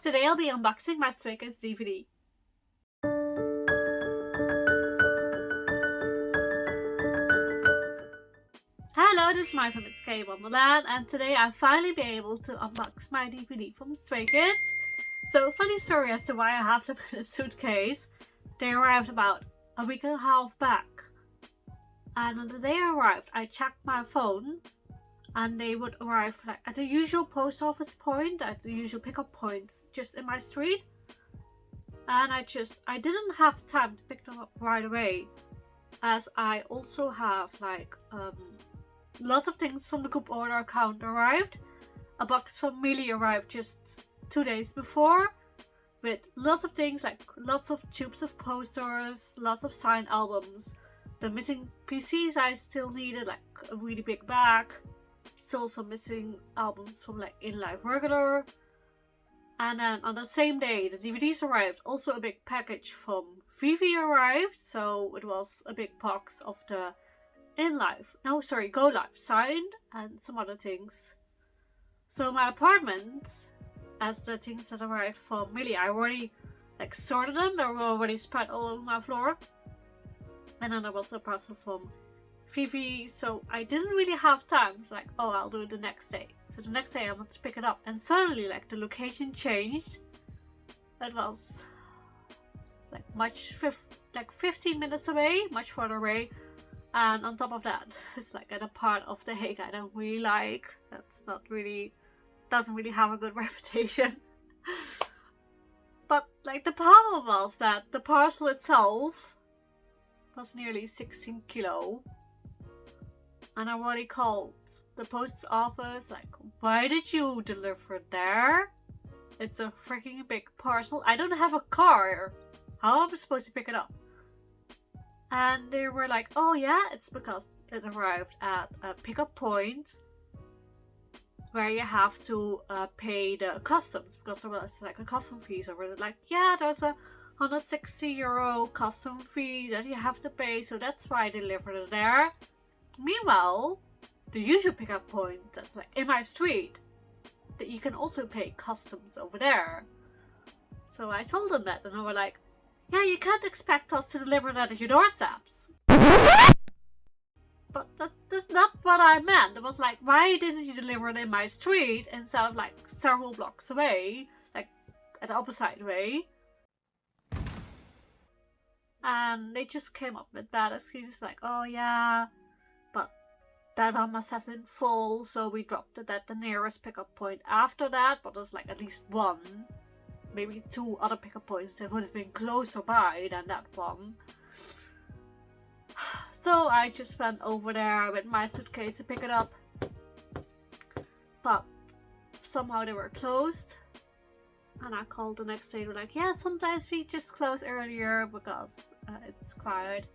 Today I'll be unboxing my Stray Kids DVD. Hello, this is my from Escape Wonderland, and today I'll finally be able to unbox my DVD from Stray Kids. So, funny story as to why I have them in a suitcase. They arrived about a week and a half back. And on the day I arrived, I checked my phone and they would arrive like at the usual post office point, at the usual pickup points just in my street. And I didn't have time to pick them up right away, as I also have like lots of things from the group order account arrived. A box from Millie arrived just 2 days before with lots of things, like lots of tubes of posters, lots of signed albums. The missing PCs I still needed, like a really big bag. Still also missing albums from like In Life Regular. And then on that same day the DVDs arrived. Also a big package from Vivi arrived, so it was a big box of the Go Live signed and some other things. So my apartment, as the things that arrived from Millie, I already like sorted them. They were already spread all over my floor. And then there was a parcel from Vivi, so I didn't really have time. It's like, oh, I'll do it the next day. So the next day I went to pick it up, and suddenly like the location changed. It was like 15 minutes away, much further away. And on top of that, it's like at a part of The Hague I don't really like. Doesn't really have a good reputation. But like the problem was that the parcel itself was nearly 16 kilo. And I already called the post office, like, why did you deliver it there? It's a freaking big parcel. I don't have a car. How am I supposed to pick it up? And they were like, oh yeah, it's because it arrived at a pickup point where you have to pay the customs, because there was like a custom fee. So we're like, yeah, there's a €160 custom fee that you have to pay, so that's why I delivered it there. Meanwhile, the usual pickup point that's like in my street, that you can also pay customs over there. So I told them that, and they were like, yeah, you can't expect us to deliver that at your doorsteps. But that's not what I meant. It was like, why didn't you deliver it in my street instead of like several blocks away, like at the opposite way? And they just came up with bad excuses like, oh yeah, but that one must have been full, so we dropped it at the nearest pickup point after that. But there's like at least one, maybe two other pickup points that would have been closer by than that one. So I just went over there with my suitcase to pick it up, but somehow they were closed. And I called the next day, they were like, yeah, sometimes we just close earlier because it's quiet.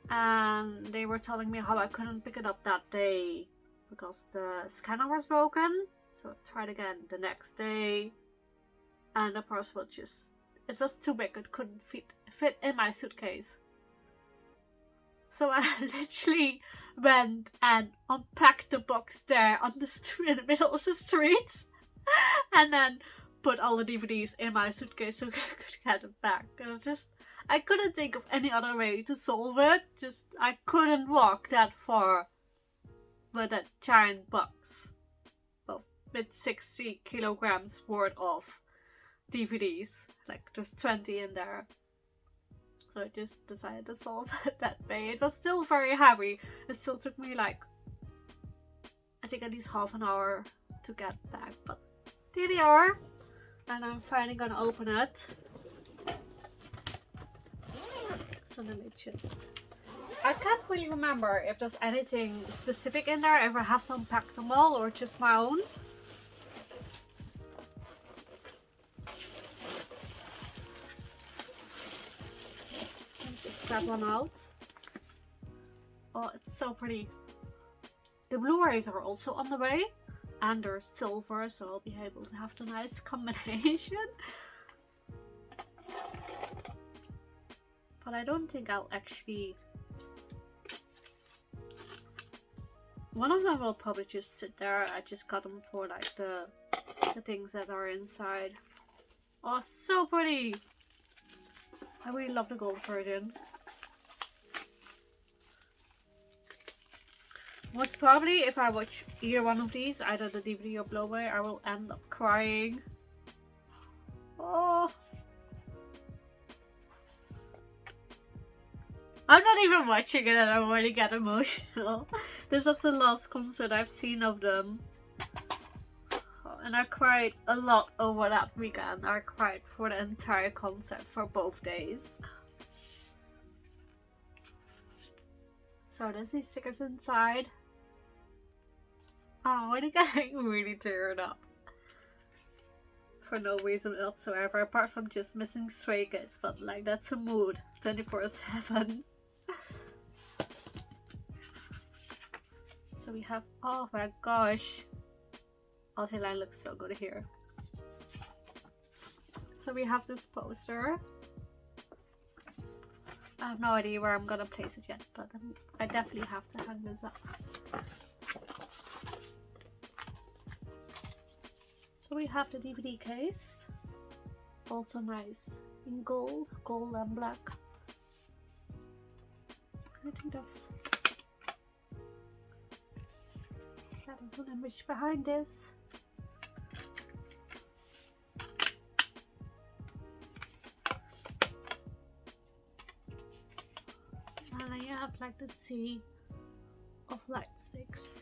And they were telling me how I couldn't pick it up that day because the scanner was broken. So I tried again the next day, and the parcel it was too big, it couldn't fit in my suitcase. So I literally went and unpacked the box there on the street, in the middle of the street, and then put all the DVDs in my suitcase so I could get it back. I couldn't think of any other way to solve it. I couldn't walk that far with that giant box with 60 kilograms worth of DVDs. Like there's 20 in there. So I just decided to solve it that way. It was still very heavy. It still took me like, I think at least half an hour to get back. But here they are. And I'm finally gonna open it. So let me I can't really remember if there's anything specific in there, if I have to unpack them all or just my own. That one out. Oh, it's so pretty. The Blu-rays are also on the way, and they're silver, so I'll be able to have the nice combination. But I don't think I'll actually One of them will probably just sit there. I just got them for like the things that are inside. Oh, so pretty! I really love the gold version. Most probably, if I watch either one of these, either the DVD or Blu-ray, I will end up crying. Oh! I'm not even watching it and I already get emotional. This was the last concert I've seen of them. And I cried a lot over that weekend. I cried for the entire concert for both days. So there's these stickers inside. I'm already getting really teared up. For no reason whatsoever, apart from just missing Stray Kids. But like, that's a mood 24/7. So we have, oh my gosh, Line looks so good here. So we have this poster. I have no idea where I'm gonna place it yet, but I definitely have to hang this up. So we have the DVD case, also nice in gold and black. I think that is an image behind this. And then you have like the sea of light sticks.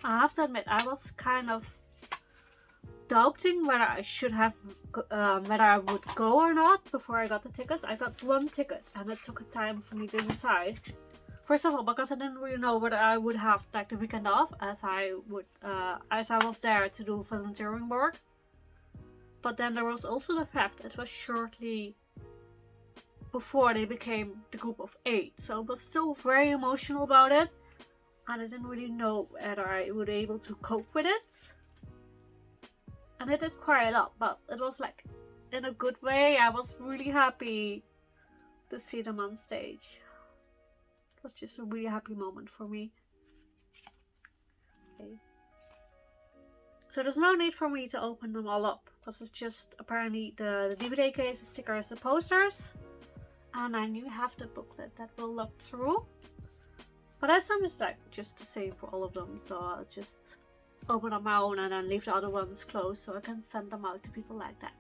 I have to admit, I was kind of doubting whether I should have, whether I would go or not before I got the tickets. I got one ticket and it took a time for me to decide. First of all, because I didn't really know whether I would have like the weekend off, as I was there to do volunteering work. But then there was also the fact it was shortly before they became the group of 8, so I was still very emotional about it, and I didn't really know whether I would be able to cope with it. And I did cry a lot, but it was like in a good way. I was really happy to see them on stage. It was just a really happy moment for me. Okay. So there's no need for me to open them all up, because it's just apparently the DVD case, the stickers, the posters, and then you have the booklet that will look through. But I assume it's like just the same for all of them, so I'll just open up my own and then leave the other ones closed so I can send them out to people like that.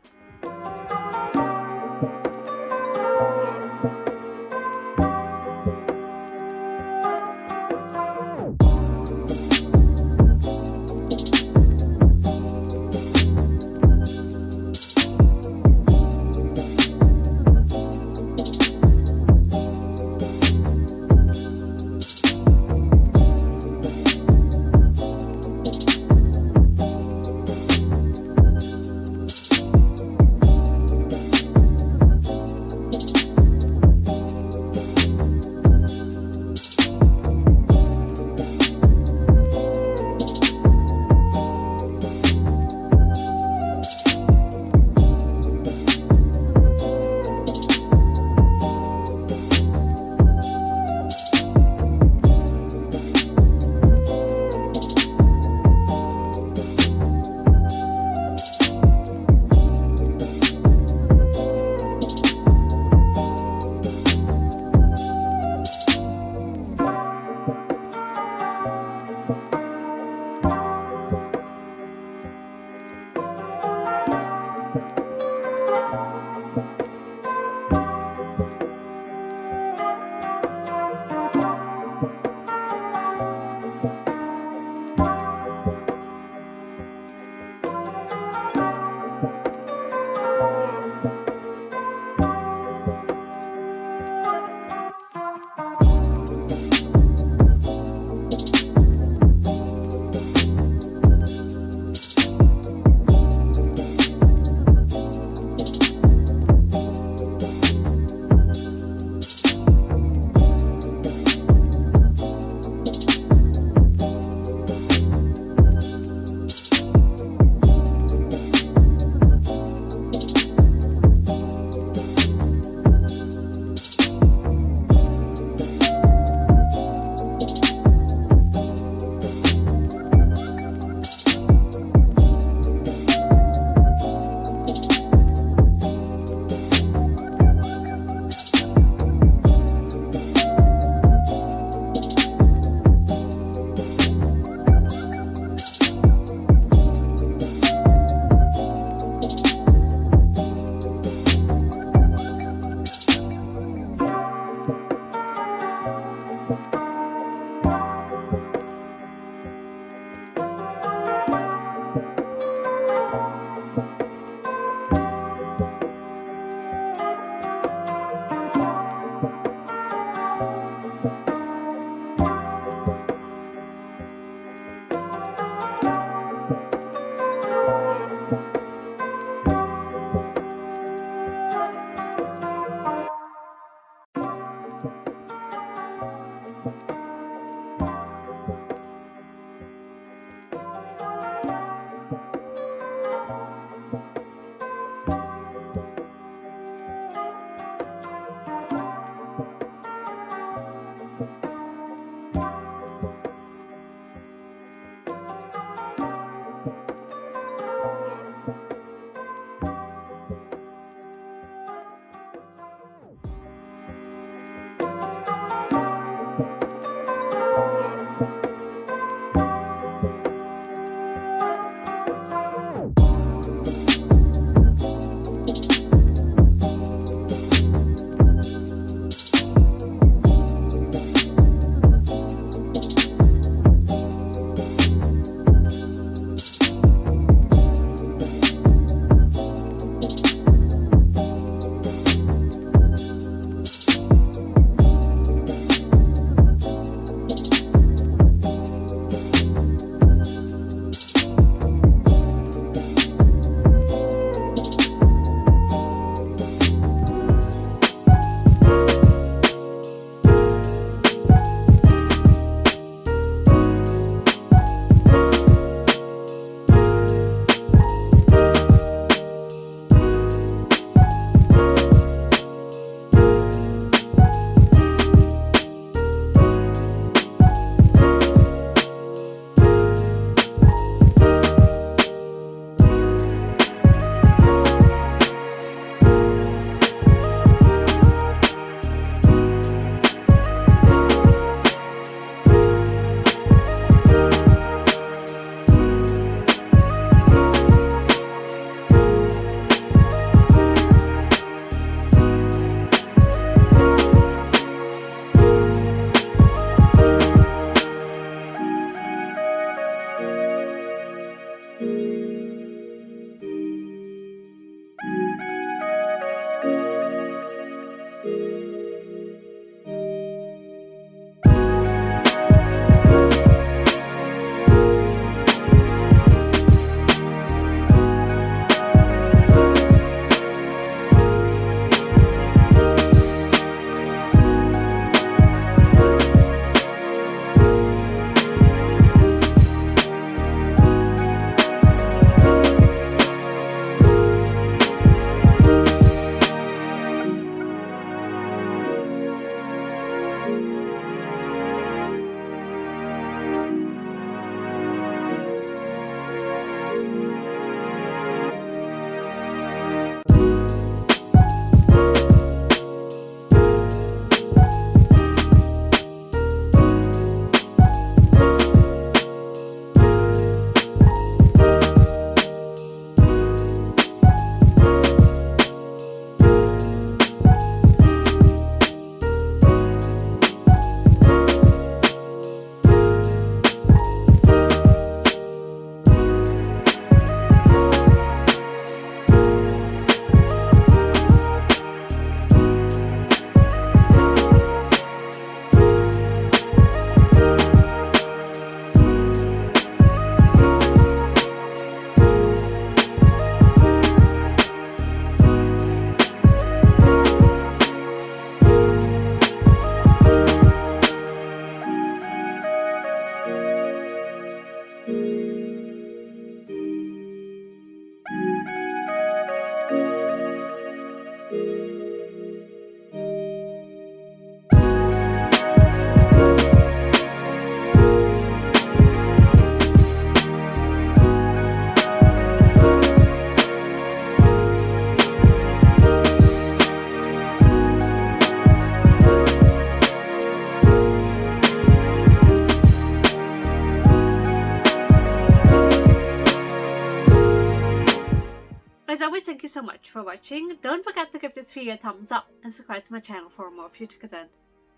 anyways, thank you so much for watching. Don't forget to give this video a thumbs up and subscribe to my channel for more future content.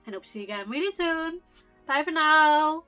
And hope to see you again really soon. Bye for now.